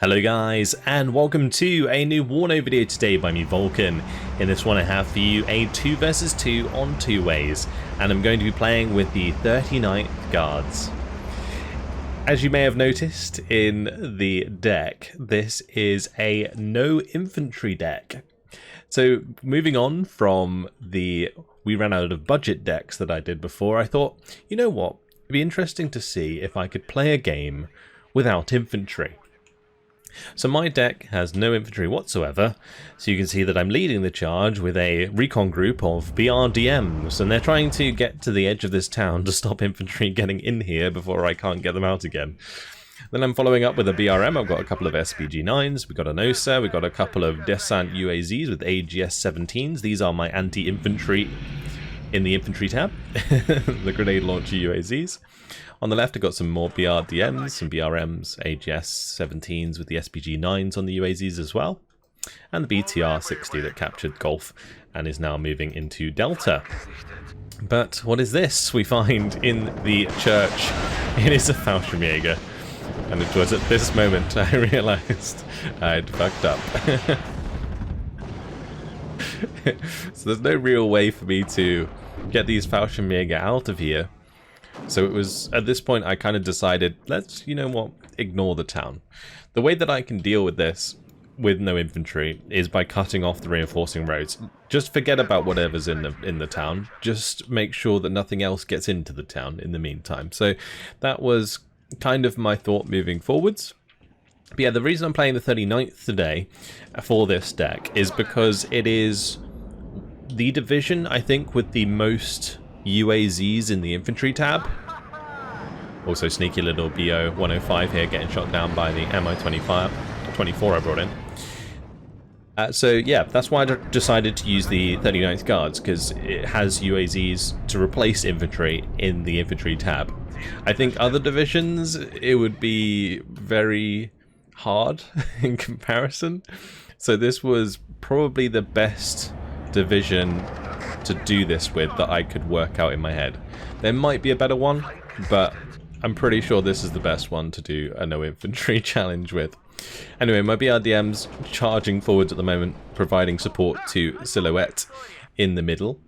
Hello guys, and welcome to a new WARNO video today by me, Vulcan. In this one I have for you a 2 versus 2 on 2 ways, and I'm going to be playing with the 39th Guards. As you may have noticed in the deck, this is a no infantry deck. So moving on from the we ran out of budget decks that I did before, I thought, you know what, it'd be interesting to see if I could play a game without infantry. So my deck has no infantry whatsoever, so you can see that I'm leading the charge with a recon group of BRDMs, and they're trying to get to the edge of this town to stop infantry getting in here before I can't get them out again. Then I'm following up with a BRM. I've got a couple of SPG-9s, we've got an OSA, we've got a couple of Descent UAZs with AGS-17s. These are my anti-infantry in the infantry tab, the grenade launcher UAZs. On the left, I've got some more BRDMs, some BRMs, AGS-17s with the SPG-9s on the UAZs as well, and the BTR-60 that captured Golf and is now moving into Delta. But what is this we find in the church? It is a Fallschirmjäger, and it was at this moment I realised I'd fucked up. So there's no real way for me to get these Fallschirmjäger out of here. So it was, at this point, I kind of decided, let's, you know what, ignore the town. The way that I can deal with this, with no infantry, is by cutting off the reinforcing roads. Just forget about whatever's in the town. Just make sure that nothing else gets into the town in the meantime. So that was kind of my thought moving forwards. But yeah, the reason I'm playing the 39th today for this deck is because it is the division, I think, with the most UAZs in the infantry tab. Also sneaky little BO 105 here getting shot down by the MI-24 I brought in. So yeah, that's why I decided to use the 39th Guards, because it has UAZs to replace infantry in the infantry tab. I think other divisions, it would be very hard in comparison. So this was probably the best division to do this with that I could work out in my head. There might be a better one, but I'm pretty sure this is the best one to do a no infantry challenge with. Anyway, my BRDM's charging forwards at the moment, providing support to Silhouette in the middle.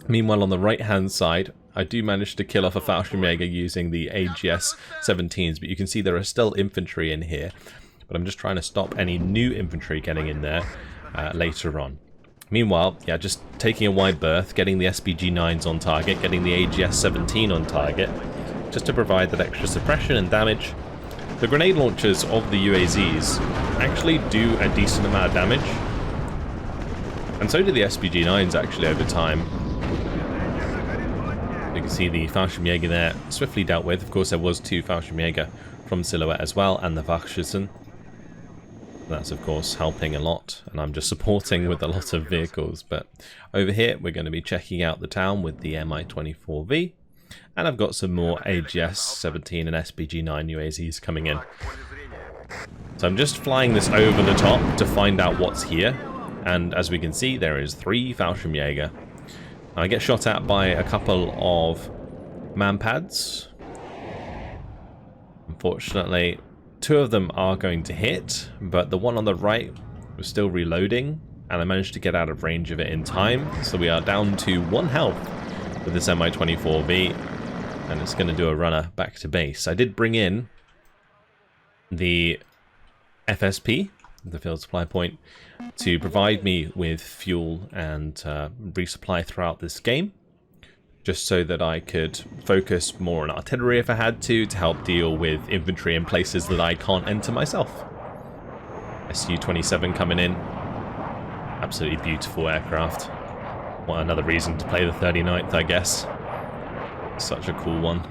Meanwhile, on the right hand side, I do manage to kill off a Fallschirmjäger using the AGS-17s, but you can see there are still infantry in here. But I'm just trying to stop any new infantry getting in there later on. Meanwhile, yeah, just taking a wide berth, getting the SPG-9s on target, getting the AGS-17 on target, just to provide that extra suppression and damage. The grenade launchers of the UAZs actually do a decent amount of damage, and so do the SPG-9s actually over time. You can see the Fallschirmjäger there swiftly dealt with. Of course, there was 2 Fallschirmjäger from Silhouette as well, and the Wachschützen. That's of course helping a lot, and I'm just supporting with a lot of vehicles. But over here we're going to be checking out the town with the MI-24V, and I've got some more AGS-17 and SPG-9 UAZs coming in. So I'm just flying this over the top to find out what's here, and as we can see there is 3 Fallschirmjäger. I get shot at by a couple of manpads. Unfortunately, 2 of them are going to hit, but the one on the right was still reloading, and I managed to get out of range of it in time. So we are down to 1 health with this MI-24V, and it's going to do a runner back to base. I did bring in the FSP, the field supply point, to provide me with fuel and resupply throughout this game, just so that I could focus more on artillery if I had to help deal with infantry in places that I can't enter myself. Su-27 coming in. Absolutely beautiful aircraft. Well, another reason to play the 39th, I guess. Such a cool one.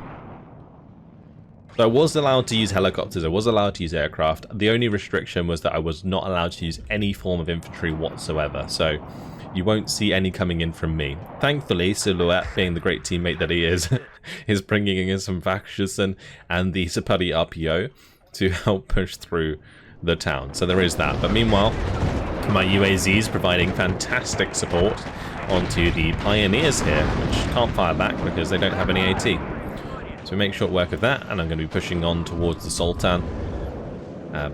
So I was allowed to use helicopters, I was allowed to use aircraft. The only restriction was that I was not allowed to use any form of infantry whatsoever. So you won't see any coming in from me. Thankfully, Silhouette, being the great teammate that he is bringing in some Wachschützen and the Sapari RPO to help push through the town. So there is that. But meanwhile, my UAZs providing fantastic support onto the Pioneers here, which can't fire back because they don't have any AT. So we make short work of that, and I'm going to be pushing on towards the Sultan.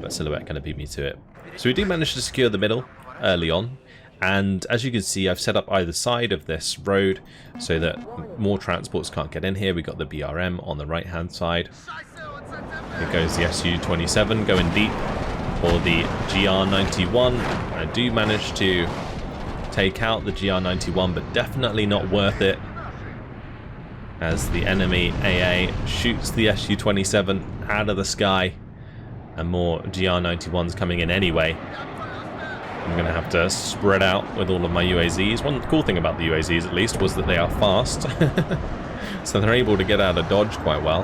but Silhouette kind of beat me to it. So we do manage to secure the middle early on, and as you can see, I've set up either side of this road so that more transports can't get in here. We got the BRM on the right hand side. Here goes the Su-27 going deep for the GR91. I do manage to take out the GR91, but definitely not worth it, as the enemy AA shoots the Su-27 out of the sky, and more GR91s coming in anyway. I'm going to have to spread out with all of my UAZs. One cool thing about the UAZs, at least, was that they are fast. So they're able to get out of dodge quite well.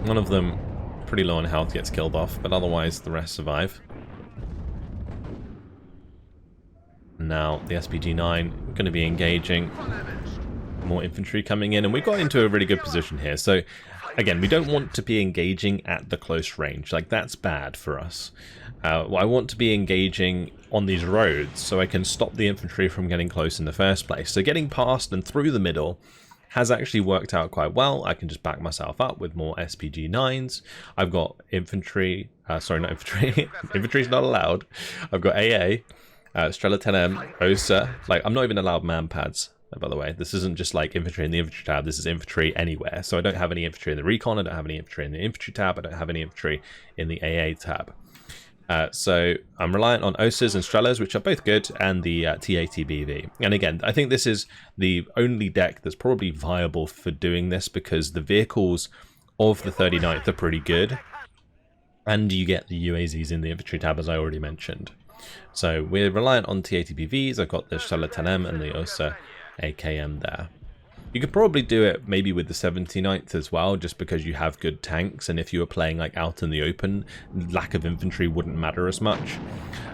One of them, pretty low on health, gets killed off, but otherwise the rest survive. Now the SPG-9 going to be engaging. More infantry coming in, and we got into a really good position here. So again, we don't want to be engaging at the close range. Like, that's bad for us. I want to be engaging on these roads so I can stop the infantry from getting close in the first place. So getting past and through the middle has actually worked out quite well. I can just back myself up with more SPG-9s. I've got infantry, sorry, not infantry. Infantry's not allowed. I've got AA, Strela 10M, OSA. Like, I'm not even allowed man pads, by the way. This isn't just like infantry in the infantry tab. This is infantry anywhere. So I don't have any infantry in the recon. I don't have any infantry in the infantry tab. I don't have any infantry in the AA tab. So I'm reliant on OSAs and Strelas, which are both good, and the TATBV. And again, I think this is the only deck that's probably viable for doing this, because the vehicles of the 39th are pretty good, and you get the UAZs in the infantry tab, as I already mentioned. So we're reliant on TATBVs. I've got the Strela 10M and the OSA AKM there. You could probably do it maybe with the 79th as well, just because you have good tanks, and if you were playing like out in the open, lack of infantry wouldn't matter as much.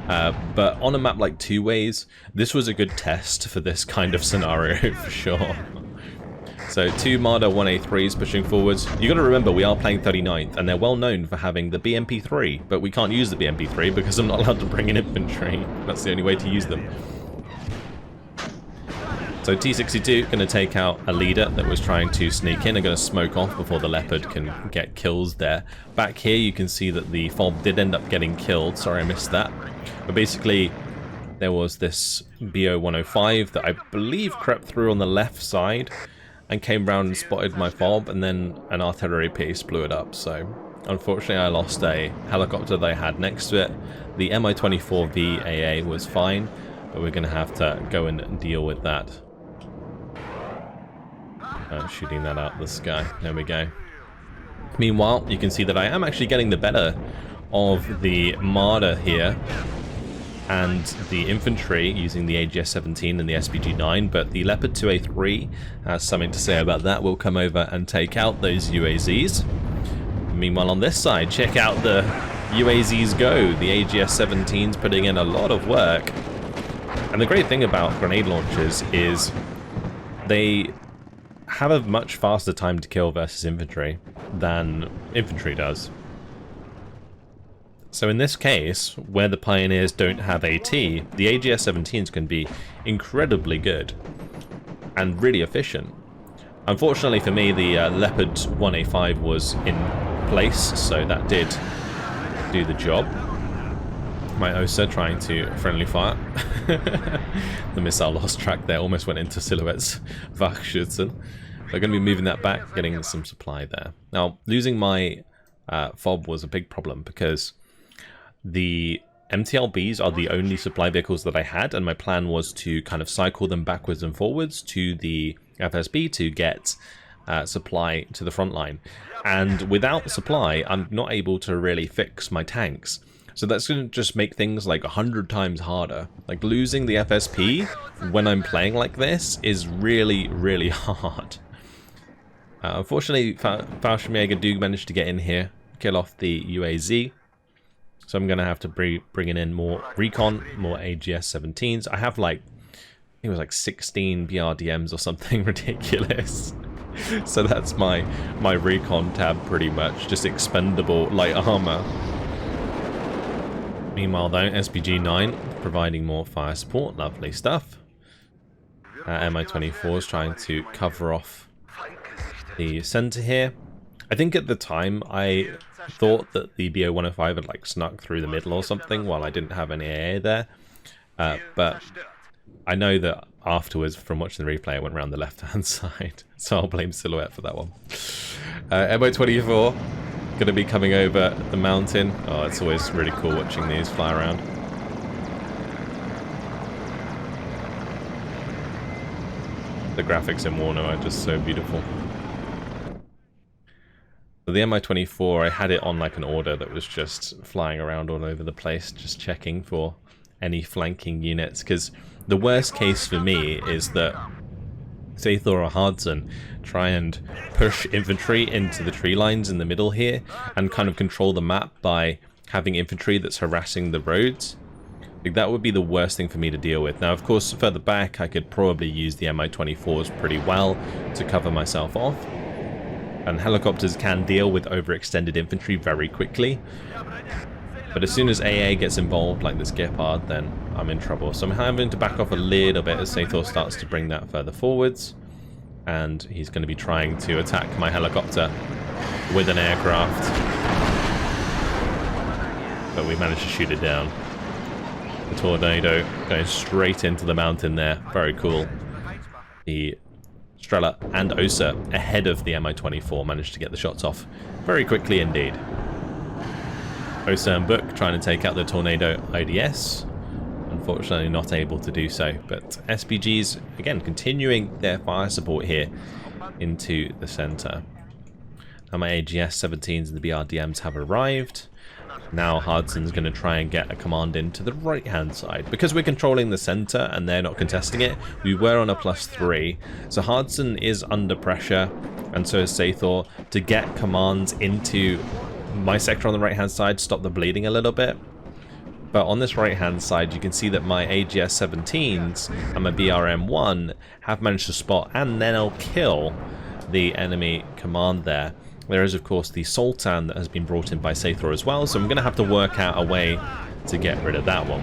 But on a map like Two Ways, this was a good test for this kind of scenario for sure. So two Marder 1A3s pushing forwards. You got to remember, we are playing 39th, and they're well known for having the BMP3, but we can't use the BMP3 because I'm not allowed to bring in infantry. That's the only way to use them. So T62 going to take out a leader that was trying to sneak in and going to smoke off before the Leopard can get kills there. Back here you can see that the FOB did end up getting killed. Sorry, I missed that. But basically there was this BO-105 that I believe crept through on the left side and came round and spotted my FOB, and then an artillery piece blew it up. So unfortunately I lost a helicopter that I had next to it. The Mi-24V AA was fine, but we're going to have to go and deal with that. Shooting that out the sky. There we go. Meanwhile, you can see that I am actually getting the better of the Marder here and the infantry using the AGS-17 and the SPG-9, but the Leopard 2A3 has something to say about that. We'll come over and take out those UAZs. Meanwhile, on this side, check out the UAZs go. The AGS-17's putting in a lot of work. And the great thing about grenade launchers is they have a much faster time to kill versus infantry than infantry does. So in this case, where the Pioneers don't have AT, the AGS-17s can be incredibly good and really efficient. Unfortunately for me, the Leopard 1A5 was in place, so that did do the job. My OSA trying to friendly fire. The missile lost track there, almost went into Silhouette's Wachschützen. They're going to be moving that back, getting some supply there. Now, losing my FOB was a big problem because the MTLBs are the only supply vehicles that I had, and my plan was to kind of cycle them backwards and forwards to the FSB to get supply to the front line. And without supply, I'm not able to really fix my tanks. So that's going to just make things like 100 times harder. Like, losing the FSP when I'm playing like this is really, really hard. Unfortunately, Fallschirmjäger do manage to get in here, kill off the UAZ. So I'm going to have to bring in more recon, more AGS-17s. I have like, I think it was like 16 BRDMs or something ridiculous. So that's my recon tab pretty much, just expendable light armor. Meanwhile though, SPG-9 providing more fire support, lovely stuff. Mi-24 is trying to cover off the center here. I think at the time I thought that the BO-105 had like snuck through the middle or something while I didn't have any AA there. But I know that afterwards, from watching the replay, I went around the left-hand side. So I'll blame Silhouette for that one. MO24 going to be coming over the mountain. Oh, it's always really cool watching these fly around. The graphics in WARNO are just so beautiful. So the MI-24, I had it on like an order that was just flying around all over the place, just checking for any flanking units, because the worst case for me is that Sathor or Hardson try and push infantry into the tree lines in the middle here and kind of control the map by having infantry that's harassing the roads. Like, that would be the worst thing for me to deal with. Now, of course, further back, I could probably use the Mi-24s pretty well to cover myself off. And helicopters can deal with overextended infantry very quickly. But as soon as AA gets involved, like this Gepard, then I'm in trouble. So I'm having to back off a little bit as Sathor starts to bring that further forwards. And he's going to be trying to attack my helicopter with an aircraft. But we managed to shoot it down. The tornado going straight into the mountain there. Very cool. The Strela and Osa ahead of the Mi-24 managed to get the shots off very quickly indeed. Osa and Book trying to take out the Tornado IDS. Unfortunately not able to do so, but SPGs again continuing their fire support here into the center. Now my AGS-17s and the BRDMs have arrived. Now Hardson's going to try and get a command into the right hand side. Because we're controlling the center and they're not contesting it, we were on a +3. So Hardson is under pressure, and so is Sathor, to get commands into my sector on the right hand side, stop the bleeding a little bit. But on this right hand side you can see that my AGS-17s and my BRM-1 have managed to spot and then I'll kill the enemy command there. There is, of course, the Sultan that has been brought in by Sathor as well, so I'm going to have to work out a way to get rid of that one.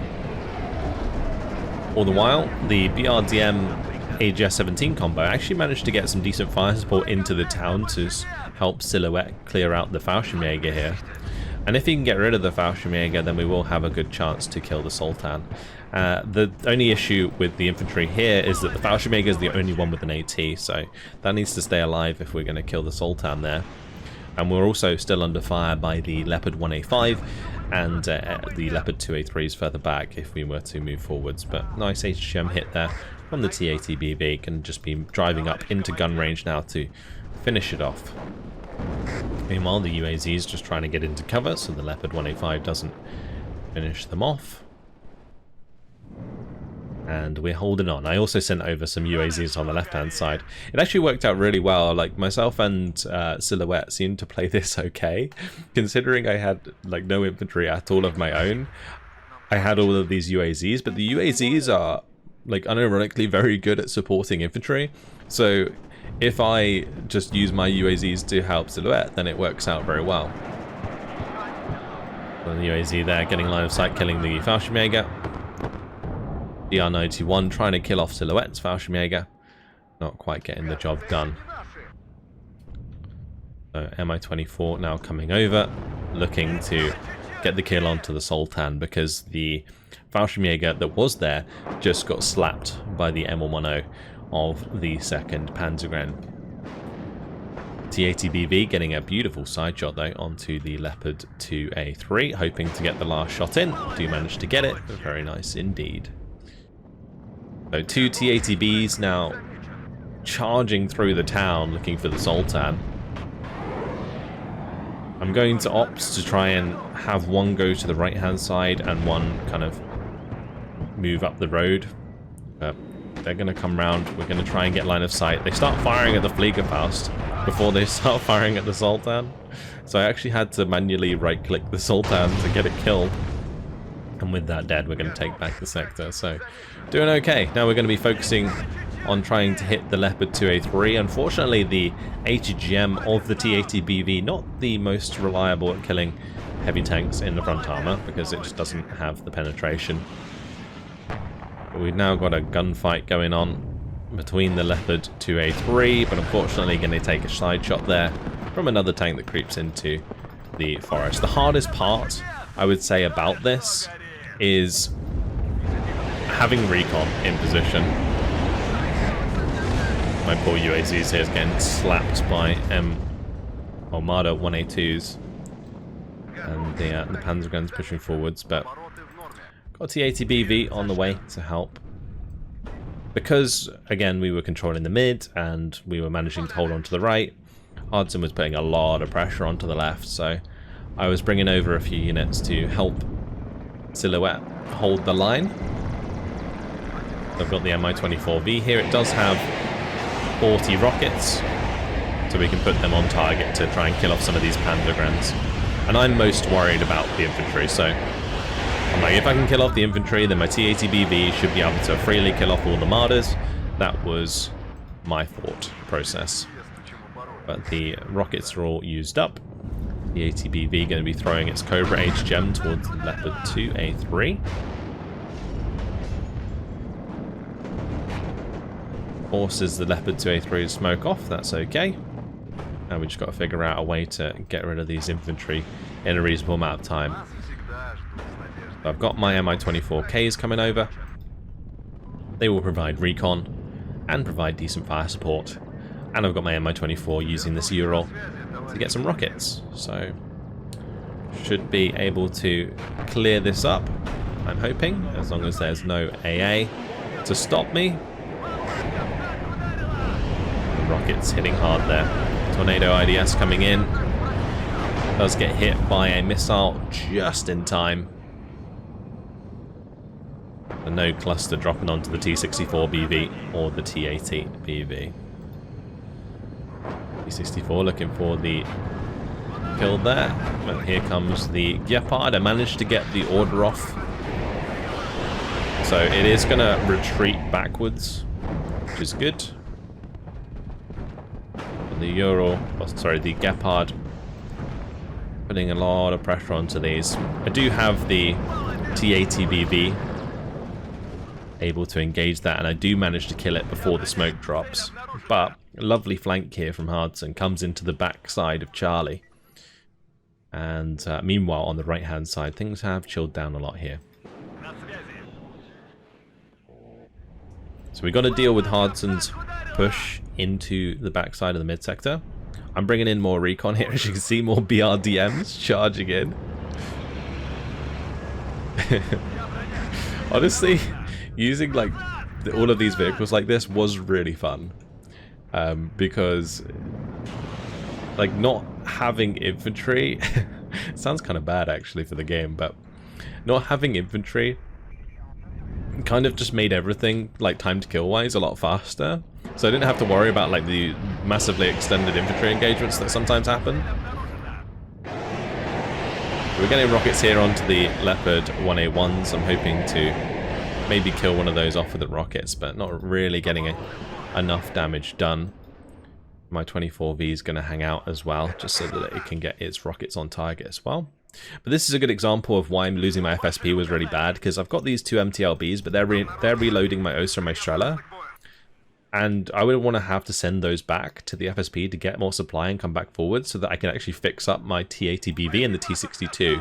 All the while, the BRDM AGS-17 combo actually managed to get some decent fire support into the town to help Silhouette clear out the Fallschirmjäger here. And if he can get rid of the Fallschirmjäger, then we will have a good chance to kill the Sultan. The only issue with the infantry here is that the Fallschirmjäger is the only one with an AT, so that needs to stay alive if we're going to kill the Sultan there. And we're also still under fire by the Leopard 1A5 and the Leopard 2A3s further back if we were to move forwards. But nice HGM hit there from the TATBV, can just be driving up into gun range now to finish it off. Meanwhile, the UAZ is just trying to get into cover so the Leopard 1A5 doesn't finish them off. And we're holding on. I also sent over some UAZs on the left-hand side. It actually worked out really well. Like, myself and Silhouette seemed to play this okay. Considering I had, like, no infantry at all of my own, I had all of these UAZs, but the UAZs are, like, unironically very good at supporting infantry. So if I just use my UAZs to help Silhouette, then it works out very well. So the UAZ there getting line of sight, killing the Fallschirmjäger. DR91 trying to kill off Silhouette's Fallschirmjäger. Not quite getting the job done. So Mi-24 now coming over, looking to get the kill onto the Sultan, because the Fallschirmjäger that was there just got slapped by the M110 of the 2nd Panzergren. TATBV getting a beautiful side shot though onto the Leopard 2A3, hoping to get the last shot in. Do manage to get it. Very nice indeed. So 2 TATBs now charging through the town looking for the Sultan. I'm going to opt to try and have one go to the right hand side and one kind of move up the road. They're going to come round. We're going to try and get line of sight. They start firing at the Fliegerfaust before they start firing at the Sultan. So I actually had to manually right click the Sultan to get it killed. And with that dead, we're going to take back the sector. So doing okay. Now we're going to be focusing on trying to hit the Leopard 2A3. Unfortunately, the HGM of the TATBV, not the most reliable at killing heavy tanks in the front armor, because it just doesn't have the penetration. But we've now got a gunfight going on between the Leopard 2A3, but unfortunately going to take a side shot there from another tank that creeps into the forest. The hardest part, I would say, about this is having recon in position. My poor UACs here is getting slapped by Armada 1A2s. And the Panzer guns pushing forwards, but got T-80BV on the way to help. Because, again, we were controlling the mid and we were managing to hold on to the right, Hudson was putting a lot of pressure onto the left, so I was bringing over a few units to help Silhouette hold the line. I've got the Mi-24V here. It does have 40 rockets, so we can put them on target to try and kill off some of these Panzergrens. And I'm most worried about the infantry, so I'm like, if I can kill off the infantry, then my T-80BV should be able to freely kill off all the Martyrs. That was my thought process. But the rockets are all used up. The ATBV going to be throwing its Cobra HGem towards the Leopard 2A3. Forces the Leopard 2A3 to smoke off, that's okay. And we just got to figure out a way to get rid of these infantry in a reasonable amount of time. So I've got my Mi-24Ks coming over. They will provide recon and provide decent fire support. And I've got my Mi-24 using this Ural to get some rockets. So should be able to clear this up, I'm hoping, as long as there's no AA to stop me. The rockets hitting hard there. Tornado IDS coming in. Does get hit by a missile just in time. A node cluster dropping onto the T-64BV or the T-80BV. T-64 looking for the kill there. Well, here comes the Gepard. I managed to get the order off. So it is going to retreat backwards, which is good. The Ural, oh, sorry, the Gepard, putting a lot of pressure onto these. I do have the T-80BV able to engage that, and I do manage to kill it before the smoke drops. But a lovely flank here from Hudson comes into the back side of Charlie. And meanwhile, on the right-hand side, things have chilled down a lot here. So we got to deal with Hudson's push into the backside of the mid sector. I'm bringing in more recon here, as you can see, more BRDMs charging in. Honestly, using like all of these vehicles like this was really fun, because like not having infantry it sounds kind of bad actually for the game, but not having infantry kind of just made everything like time to kill wise a lot faster. So I didn't have to worry about like the massively extended infantry engagements that sometimes happen. We're getting rockets here onto the Leopard 1A1s. I'm hoping to maybe kill one of those off with the rockets, but not really getting enough damage done. My 24V is going to hang out as well, just so that it can get its rockets on target as well. But this is a good example of why losing my FSP was really bad, because I've got these two MTLBs, but they're reloading my Osa and my Strela. And I would want to have to send those back to the FSP to get more supply and come back forward so that I can actually fix up my T-80BV and the T-62.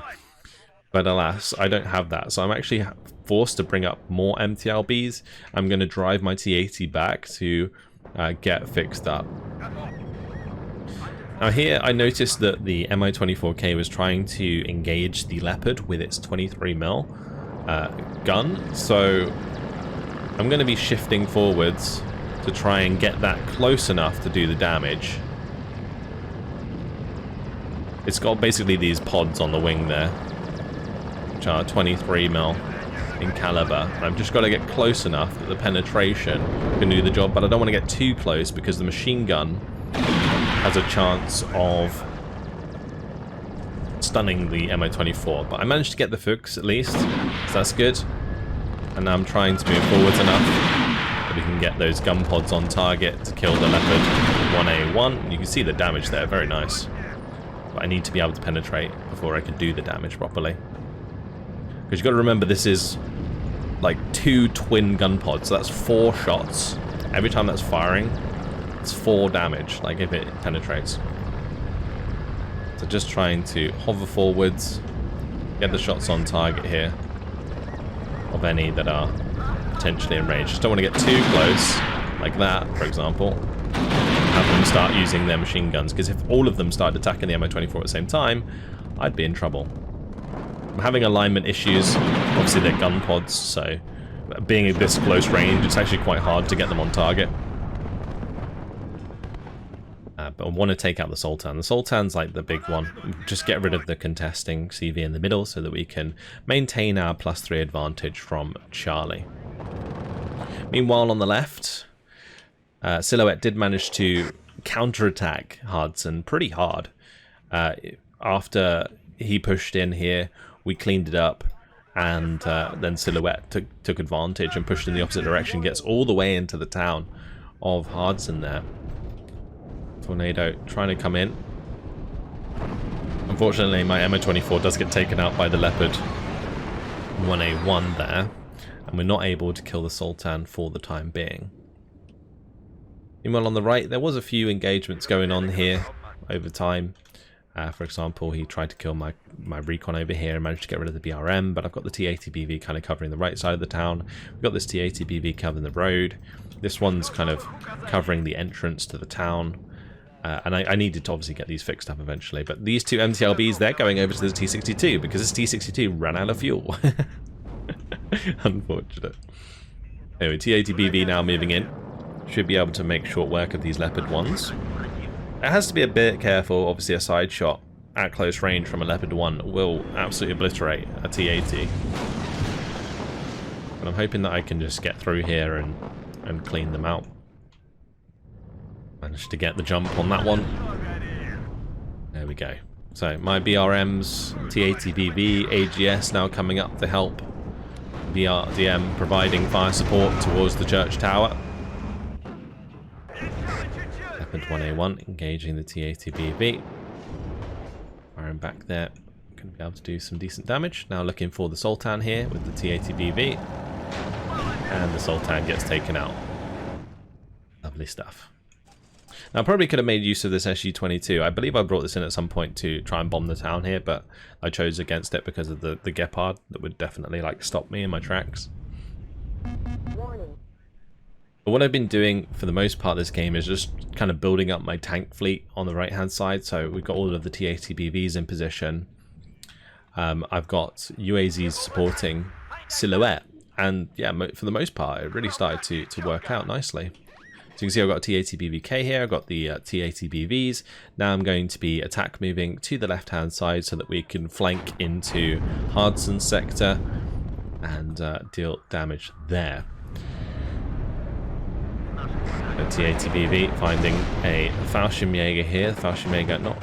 But alas, I don't have that. So I'm actually forced to bring up more MTLBs. I'm going to drive my T-80 back to get fixed up. Now here I noticed that the Mi-24K was trying to engage the Leopard with its 23mm gun. So I'm going to be shifting forwards to try and get that close enough to do the damage. It's got basically these pods on the wing there, which are 23mm in caliber. I've just got to get close enough that the penetration can do the job, but I don't want to get too close because the machine gun has a chance of stunning the Mi-24. But I managed to get the fix at least, so that's good. And now I'm trying to move forwards enough we can get those gun pods on target to kill the Leopard 1A1. You can see the damage there, very nice. But I need to be able to penetrate before I can do the damage properly. Because you've got to remember, this is like 2 twin gun pods, so that's 4 shots. Every time that's firing, it's 4 damage, like if it penetrates. So just trying to hover forwards, get the shots on target here of any that are potentially in range. Just don't want to get too close, like that, for example. Have them start using their machine guns, because if all of them started attacking the MO24 at the same time, I'd be in trouble. I'm having alignment issues. Obviously, they're gun pods, so being at this close range, it's actually quite hard to get them on target. But I want to take out the Sultan. The Sultan's like the big one. Just get rid of the contesting CV in the middle so that we can maintain our +3 advantage from Charlie. Meanwhile, on the left, Silhouette did manage to counterattack Hudson pretty hard. After he pushed in here, we cleaned it up, and then Silhouette took advantage and pushed in the opposite direction, gets all the way into the town of Hudson there. Tornado trying to come in. Unfortunately, my MO24 does get taken out by the Leopard 1A1 there, and we're not able to kill the Sultan for the time being. Meanwhile, on the right, there was a few engagements going on here over time. For example, he tried to kill my recon over here and managed to get rid of the BRM, but I've got the T-80BV kind of covering the right side of the town. We've got this T-80BV covering the road. This one's kind of covering the entrance to the town. And I needed to obviously get these fixed up eventually, but these two MTLBs, they're going over to the T-62 because this T-62 ran out of fuel. Unfortunate. Anyway, T-80BV now moving in. Should be able to make short work of these Leopard ones. It has to be a bit careful. Obviously, a side shot at close range from a Leopard 1 will absolutely obliterate a T-80. But I'm hoping that I can just get through here and clean them out. Managed to get the jump on that one. There we go. So my BRMs, T-80BV, AGS now coming up to help. VRDM providing fire support towards the church tower. Leopard 1A1 engaging the T-80BV. Firing back there. Going to be able to do some decent damage. Now looking for the Sultan here with the T-80BV. And the Sultan gets taken out. Lovely stuff. Now, I probably could have made use of this SU-22. I believe I brought this in at some point to try and bomb the town here, but I chose against it because of the Gepard that would definitely stop me in my tracks. Warning. But what I've been doing for the most part of this game is just kind of building up my tank fleet on the right-hand side. So we've got all of the T-80BVs in position. I've got UAZs supporting Silhouette, and yeah, for the most part, it really started to work out nicely. So you can see I've got a T-80BVK here, I've got the T-80BVs. Now I'm going to be attack moving to the left-hand side so that we can flank into Hardson's sector and deal damage there. A T-80BV finding a Fallschirmjäger here. The Fallschirmjäger not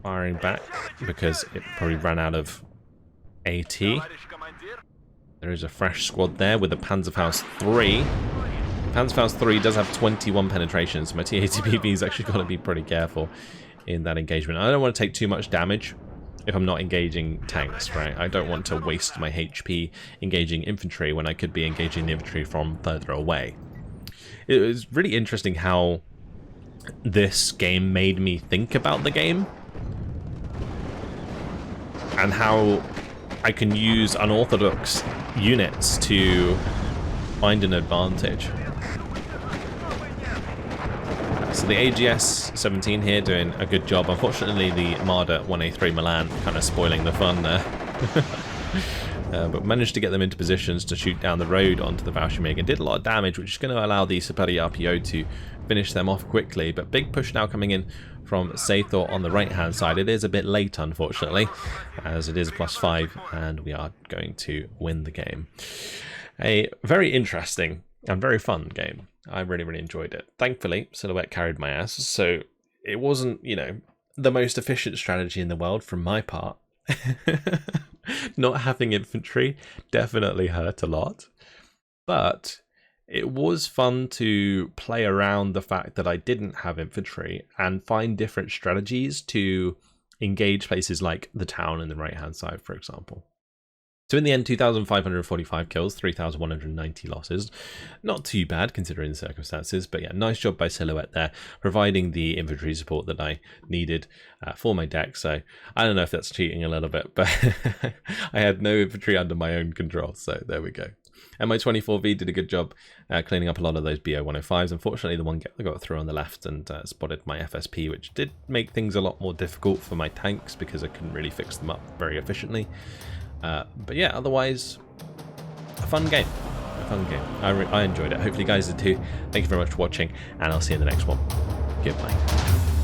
firing back because it probably ran out of AT. There is a fresh squad there with a Panzerfaust 3. Panzerfaust 3 does have 21 penetration, so my T-80BV's actually got to be pretty careful in that engagement. I don't want to take too much damage if I'm not engaging tanks, right? I don't want to waste my HP engaging infantry when I could be engaging the infantry from further away. It was really interesting how this game made me think about the game and how I can use unorthodox units to find an advantage. So the AGS-17 here doing a good job. Unfortunately, the Marder 1A3 Milan kind of spoiling the fun there. But managed to get them into positions to shoot down the road onto the Fallschirmjäger and did a lot of damage, which is going to allow the Superi RPO to finish them off quickly. But big push now coming in from Saethor on the right-hand side. It is a bit late, unfortunately, as it is a +5, and we are going to win the game. A very interesting and very fun game. I really, really enjoyed it. Thankfully, Silhouette carried my ass, so it wasn't, you know, the most efficient strategy in the world from my part. Not having infantry definitely hurt a lot, but it was fun to play around the fact that I didn't have infantry and find different strategies to engage places like the town in the right-hand side, for example. So in the end, 2,545 kills, 3,190 losses. Not too bad considering the circumstances, but yeah, nice job by Silhouette there, providing the infantry support that I needed for my deck. So I don't know if that's cheating a little bit, but I had no infantry under my own control, so there we go. And my 24V did a good job cleaning up a lot of those BO-105s. Unfortunately, the one got through on the left and spotted my FSP, which did make things a lot more difficult for my tanks because I couldn't really fix them up very efficiently. But yeah, otherwise, a fun game. I enjoyed it. Hopefully you guys did too. Thank you very much for watching, and I'll see you in the next one. Goodbye.